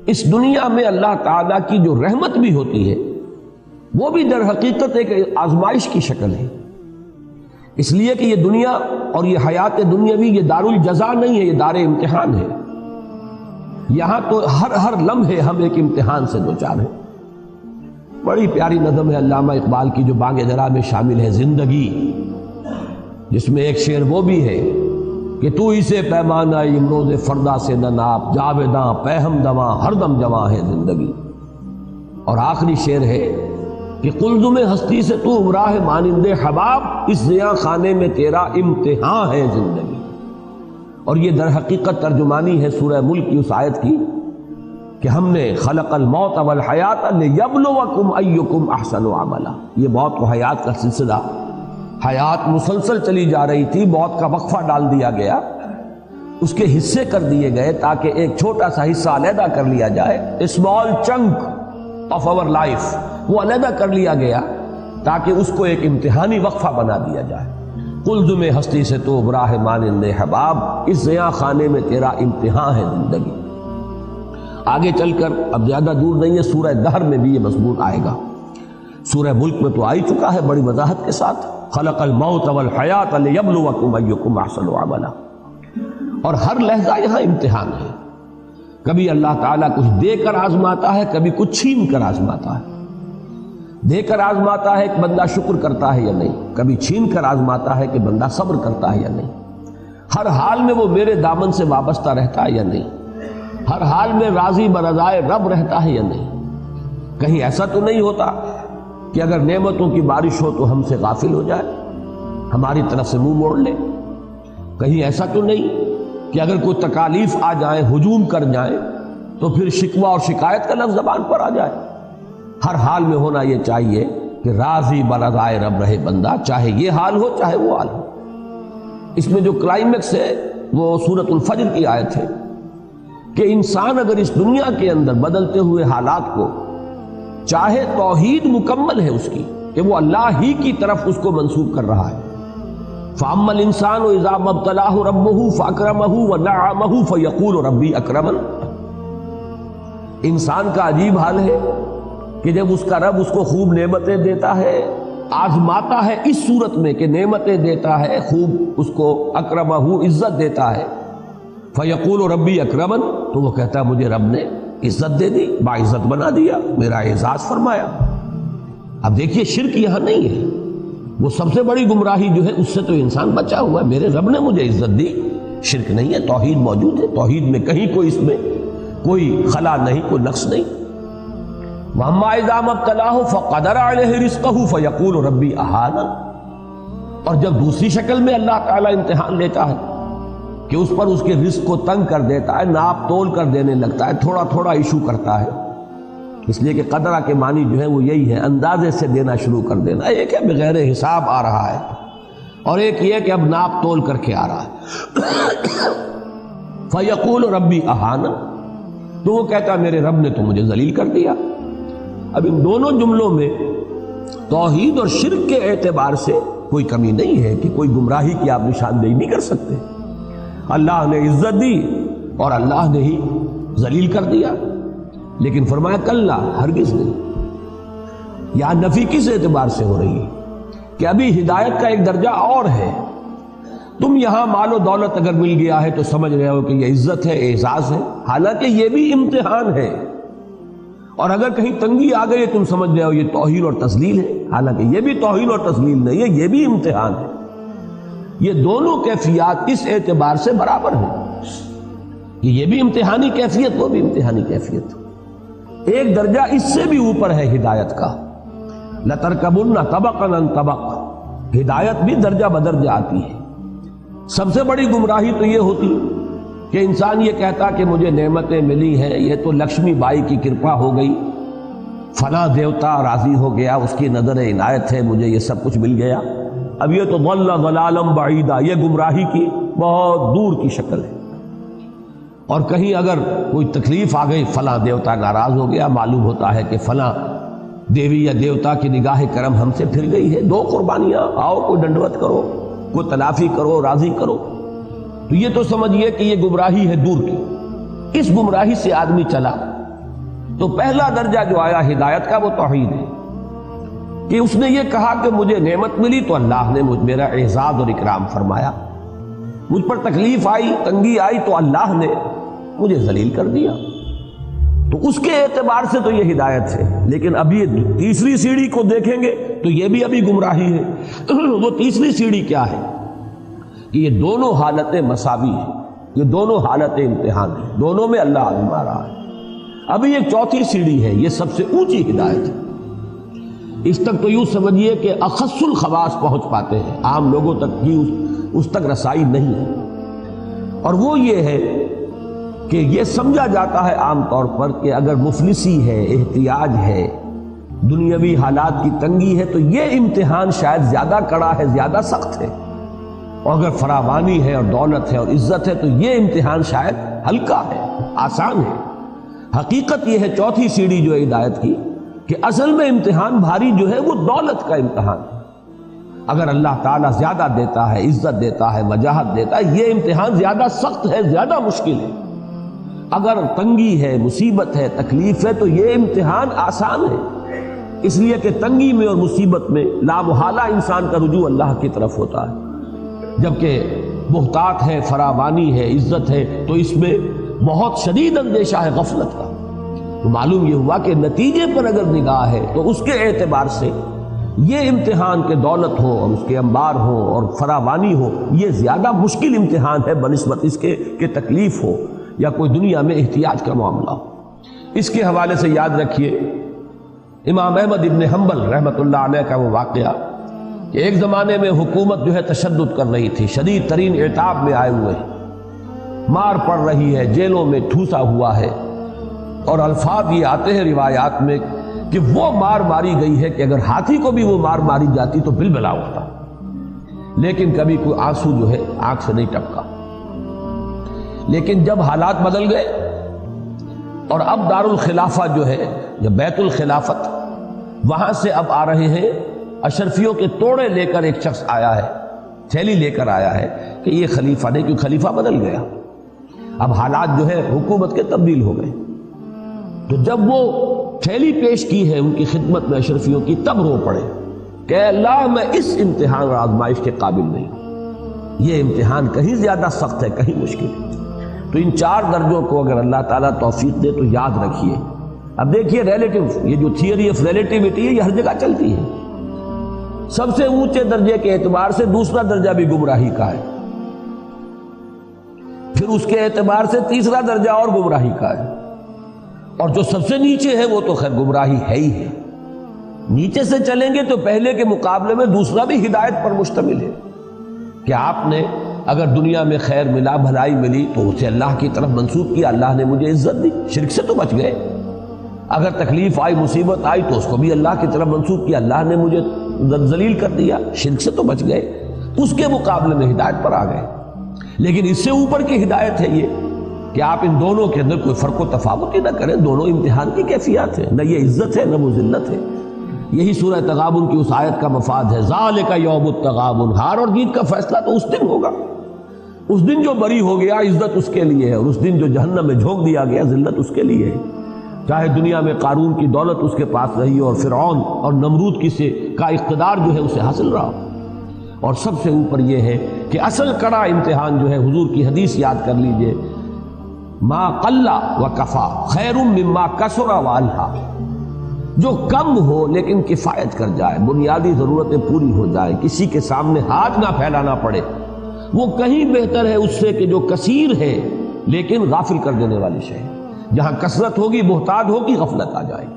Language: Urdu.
اس دنیا میں اللہ تعالیٰ کی جو رحمت بھی ہوتی ہے وہ بھی در حقیقت ایک آزمائش کی شکل ہے، اس لیے کہ یہ دنیا اور یہ حیات دنیاوی یہ دار الجزا نہیں ہے، یہ دار امتحان ہے۔ یہاں تو ہر لمحے ہم ایک امتحان سے دوچار ہیں۔ بڑی پیاری نظم ہے علامہ اقبال کی جو بانگ درا میں شامل ہے، زندگی، جس میں ایک شعر وہ بھی ہے کہ تو اسے پیمانہ امروز فردا سے نہ ناپ، جاویداں پہم دواں ہر دم جواں ہے زندگی۔ اور آخری شعر ہے کہ قلزم ہستی سے تو امراہ مانند حباب، اس زیاں خانے میں تیرا امتحان ہے زندگی۔ اور یہ در حقیقت ترجمانی ہے سورہ ملک کی اس آیت کی کہ ہم نے خلق الموت والحیات لیبلوکم ایکم احسن عملا۔ یہ موت و حیات کا سلسلہ، حیات مسلسل چلی جا رہی تھی، موت کا وقفہ ڈال دیا گیا، اس کے حصے کر دیے گئے تاکہ ایک چھوٹا سا حصہ علیحدہ کر لیا جائے، small chunk of our life, وہ علیحدہ کر لیا گیا تاکہ اس کو ایک امتحانی وقفہ بنا دیا جائے۔ قلزم ہستی سے تو براہ مانند حباب، اس زیاں خانے میں تیرا امتحان ہے زندگی۔ آگے چل کر اب زیادہ دور نہیں ہے، سورہ دہر میں بھی یہ مضمون آئے گا، سورہ ملک میں تو آ ہی چکا ہے بڑی وضاحت کے ساتھ، خلق الموت والحیات لیبلوکم ایکم احسن عملا۔ اور ہر لحظہ یہاں امتحان ہے، کبھی اللہ تعالیٰ کچھ دے کر آزماتا ہے، کبھی کچھ چھین کر آزماتا ہے۔ دے کر آزماتا ہے کہ بندہ شکر کرتا ہے یا نہیں، کبھی چھین کر آزماتا ہے کہ بندہ صبر کرتا ہے یا نہیں۔ ہر حال میں وہ میرے دامن سے وابستہ رہتا ہے یا نہیں، ہر حال میں راضی برضائے رب رہتا ہے یا نہیں۔ کہیں ایسا تو نہیں ہوتا کہ اگر نعمتوں کی بارش ہو تو ہم سے غافل ہو جائے، ہماری طرف سے منہ موڑ لے۔ کہیں ایسا تو نہیں کہ اگر کوئی تکالیف آ جائیں، ہجوم کر جائیں، تو پھر شکوہ اور شکایت کا لفظ زبان پر آ جائے۔ ہر حال میں ہونا یہ چاہیے کہ راضی برضائے رب رہے بندہ، چاہے یہ حال ہو چاہے وہ حال ہو۔ اس میں جو کلائمیکس ہے وہ سورۃ الفجر کی آیت ہے کہ انسان اگر اس دنیا کے اندر بدلتے ہوئے حالات کو چاہے، توحید مکمل ہے اس کی کہ وہ اللہ ہی کی طرف اس کو منسوب کر رہا ہے۔ فَأَمَّا الْإِنسَانُ إِذَا مَا ابْتَلَاهُ رَبُّهُ فَأَكْرَمَهُ وَنَعَّمَهُ فَيَقُولُ رَبِّي أَكْرَمَنِ۔ انسان کا عجیب حال ہے کہ جب اس کا رب اس کو خوب نعمتیں دیتا ہے، آزماتا ہے اس صورت میں کہ نعمتیں دیتا ہے، خوب اس کو اکرمہ عزت دیتا ہے، فَيَقُولُ رَبِّي أَكْرَمَنِ، تو وہ کہتا ہے مجھے رب نے عزت دے دی، باعزت بنا دیا، میرا اعزاز فرمایا۔ اب دیکھیے شرک یہاں نہیں ہے، وہ سب سے بڑی گمراہی جو ہے اس سے تو انسان بچا ہوا ہے، میرے رب نے مجھے عزت دی۔ شرک نہیں ہے، توحید موجود ہے، توحید میں کہیں کوئی اس میں کوئی خلا نہیں، کوئی نقص نہیں۔ وَأَمَّا إِذَا مَا ابْتَلَاهُ فَقَدَرَ عَلَيْهِ رِزْقَهُ فَيَقُولُ رَبِّي أَهَانَنِ۔ اور جب دوسری شکل میں اللہ تعالیٰ امتحان لیتا ہے کہ اس پر اس کے رزق کو تنگ کر دیتا ہے، ناپ تول کر دینے لگتا ہے، تھوڑا تھوڑا ایشو کرتا ہے، اس لیے کہ قدرہ کے معنی جو ہے وہ یہی ہے، اندازے سے دینا شروع کر دینا۔ ایک ہے بغیر حساب آ رہا ہے، اور ایک یہ کہ اب ناپ تول کر کے آ رہا ہے۔ فَيَقُولُ رَبِّي أَهَانَنِ، تو وہ کہتا ہے میرے رب نے تو مجھے ذلیل کر دیا۔ اب ان دونوں جملوں میں توحید اور شرک کے اعتبار سے کوئی کمی نہیں ہے کہ کوئی گمراہی کی آپ نشاندہی نہیں کر سکتے۔ اللہ نے عزت دی اور اللہ نے ہی ذلیل کر دیا، لیکن فرمایا کلا، ہرگز نہیں۔ یہاں نفی کس اعتبار سے ہو رہی ہے کہ ابھی ہدایت کا ایک درجہ اور ہے۔ تم یہاں مال و دولت اگر مل گیا ہے تو سمجھ رہے ہو کہ یہ عزت ہے، اعزاز ہے، حالانکہ یہ بھی امتحان ہے۔ اور اگر کہیں تنگی آ گئی تم سمجھ رہے ہو یہ توہین اور تذلیل ہے، حالانکہ یہ بھی توہین اور تذلیل نہیں ہے، یہ بھی امتحان ہے۔ یہ دونوں کیفیات اس اعتبار سے برابر ہیں کہ یہ بھی امتحانی کیفیت، وہ بھی امتحانی کیفیت۔ ایک درجہ اس سے بھی اوپر ہے ہدایت کا، لَتَرْكَبُنَّ طَبَقًا عَنْ طَبَقٍ، ہدایت بھی درجہ بدرجہ آتی ہے۔ سب سے بڑی گمراہی تو یہ ہوتی کہ انسان یہ کہتا کہ مجھے نعمتیں ملی ہیں، یہ تو لکشمی بائی کی کرپا ہو گئی، فلاں دیوتا راضی ہو گیا، اس کی نظر عنایت ہے، مجھے یہ سب کچھ مل گیا۔ اب یہ تو ضل ضلالا بعیدا، یہ گمراہی کی بہت دور کی شکل ہے۔ اور کہیں اگر کوئی تکلیف آ گئی، فلاں دیوتا ناراض ہو گیا، معلوم ہوتا ہے کہ فلاں دیوی یا دیوتا کی نگاہ کرم ہم سے پھر گئی ہے، دو قربانیاں، آؤ کوئی ڈنڈوت کرو، کوئی تلافی کرو، راضی کرو۔ تو یہ تو سمجھیے کہ یہ گمراہی ہے دور کی۔ اس گمراہی سے آدمی چلا تو پہلا درجہ جو آیا ہدایت کا وہ توحید ہے کہ اس نے یہ کہا کہ مجھے نعمت ملی تو اللہ نے میرا اعزاز اور اکرام فرمایا، مجھ پر تکلیف آئی، تنگی آئی تو اللہ نے مجھے ذلیل کر دیا، تو اس کے اعتبار سے تو یہ ہدایت ہے۔ لیکن ابھی تیسری سیڑھی کو دیکھیں گے تو یہ بھی ابھی گمراہی ہے۔ وہ تیسری سیڑھی کیا ہے کہ یہ دونوں حالتیں مساوی ہیں، یہ دونوں حالتیں امتحان ہیں، دونوں میں اللہ آزما رہا ہے۔ ابھی ایک چوتھی سیڑھی ہے، یہ سب سے اونچی ہدایت ہے۔ اس تک تو یوں سمجھیے کہ اخص الخواص پہنچ پاتے ہیں، عام لوگوں تک کی اس تک رسائی نہیں ہے، اور وہ یہ ہے کہ یہ سمجھا جاتا ہے عام طور پر کہ اگر مفلسی ہے، احتیاج ہے، دنیاوی حالات کی تنگی ہے تو یہ امتحان شاید زیادہ کڑا ہے، زیادہ سخت ہے، اور اگر فراوانی ہے اور دولت ہے اور عزت ہے تو یہ امتحان شاید ہلکا ہے، آسان ہے۔ حقیقت یہ ہے چوتھی سیڑھی جو ہے ہدایت کی کہ اصل میں امتحان بھاری جو ہے وہ دولت کا امتحان ہے۔ اگر اللہ تعالیٰ زیادہ دیتا ہے، عزت دیتا ہے، وجاہت دیتا ہے، یہ امتحان زیادہ سخت ہے، زیادہ مشکل ہے۔ اگر تنگی ہے، مصیبت ہے، تکلیف ہے تو یہ امتحان آسان ہے، اس لیے کہ تنگی میں اور مصیبت میں لامحالہ انسان کا رجوع اللہ کی طرف ہوتا ہے، جبکہ محتاط ہے، فراوانی ہے، عزت ہے تو اس میں بہت شدید اندیشہ ہے غفلت کا۔ تو معلوم یہ ہوا کہ نتیجے پر اگر نگاہ ہے تو اس کے اعتبار سے یہ امتحان کے دولت ہو اور اس کے انبار ہو اور فراوانی ہو، یہ زیادہ مشکل امتحان ہے بنسبت اس کے کہ تکلیف ہو یا کوئی دنیا میں احتیاج کا معاملہ ہو۔ اس کے حوالے سے یاد رکھیے امام احمد ابن حنبل رحمۃ اللہ علیہ کا وہ واقعہ کہ ایک زمانے میں حکومت جو ہے تشدد کر رہی تھی، شدید ترین عتاب میں آئے ہوئے ہیں، مار پڑ رہی ہے، جیلوں میں ٹھوسا ہوا ہے، اور الفاظ یہ آتے ہیں روایات میں کہ وہ مار ماری گئی ہے کہ اگر ہاتھی کو بھی وہ مار ماری جاتی تو بلبلا اٹھتا، لیکن کبھی کوئی آنسو جو ہے آنکھ سے نہیں ٹپکا۔ لیکن جب حالات بدل گئے اور اب دارالخلافہ جو ہے یا بیت الخلافت، وہاں سے اب آ رہے ہیں اشرفیوں کے توڑے لے کر، ایک شخص آیا ہے، تھیلی لے کر آیا ہے کہ یہ خلیفہ نہیں، کیونکہ خلیفہ بدل گیا، اب حالات جو ہے حکومت کے تبدیل ہو گئے۔ تو جب وہ تھیلی پیش کی ہے ان کی خدمت میں اشرفیوں کی، تب رو پڑے کہ اللہ میں اس امتحان اور آزمائش کے قابل نہیں ہوں، یہ امتحان کہیں زیادہ سخت ہے، کہیں مشکل ہے۔ تو ان چار درجوں کو اگر اللہ تعالیٰ توفیق دے تو یاد رکھیے۔ اب دیکھیے ریلیٹو، یہ جو تھیوری آف ریلیٹیوٹی ہے یہ ہر جگہ چلتی ہے۔ سب سے اونچے درجے کے اعتبار سے دوسرا درجہ بھی گمراہی کا ہے، پھر اس کے اعتبار سے تیسرا درجہ اور گمراہی کا ہے، اور جو سب سے نیچے ہے وہ تو خیر گمراہی ہے ہی ہے۔ نیچے سے چلیں گے تو پہلے کے مقابلے میں دوسرا بھی ہدایت پر مشتمل ہے کہ آپ نے اگر دنیا میں خیر ملا، بھلائی ملی تو اسے اللہ کی طرف منسوب کیا، اللہ نے مجھے عزت دی، شرک سے تو بچ گئے۔ اگر تکلیف آئی، مصیبت آئی تو اس کو بھی اللہ کی طرف منسوب کیا، اللہ نے مجھے ذلیل کر دیا، شرک سے تو بچ گئے، اس کے مقابلے میں ہدایت پر آ گئے۔ لیکن اس سے اوپر کی ہدایت ہے یہ کہ آپ ان دونوں کے اندر کوئی فرق و تفاوت ہی نہ کریں، دونوں امتحان کی کیفیات ہیں، نہ یہ عزت ہے نہ وہ ذلت ہے۔ یہی سورہ تغابن کی اس آیت کا مفاد ہے، ذالک یوم التغابن، ہار اور جیت کا فیصلہ تو اس دن ہوگا، اس دن جو بری ہو گیا عزت اس کے لیے ہے، اور اس دن جو جہنم میں جھونک دیا گیا ذلت اس کے لیے ہے، چاہے دنیا میں قارون کی دولت اس کے پاس رہی اور فرعون اور نمرود کا اقتدار جو ہے اسے حاصل رہا۔ اور سب سے اوپر یہ ہے کہ اصل کڑا امتحان جو ہے، حضور کی حدیث یاد کر لیجئے، ما قل و کفا خیر مما کثر و الہا، جو کم ہو لیکن کفایت کر جائے، بنیادی ضرورتیں پوری ہو جائے، کسی کے سامنے ہاتھ نہ پھیلانا پڑے، وہ کہیں بہتر ہے اس سے کہ جو کثیر ہے لیکن غافل کر دینے والی شے۔ جہاں کثرت ہوگی، محتاج ہوگی، غفلت آ جائے گی۔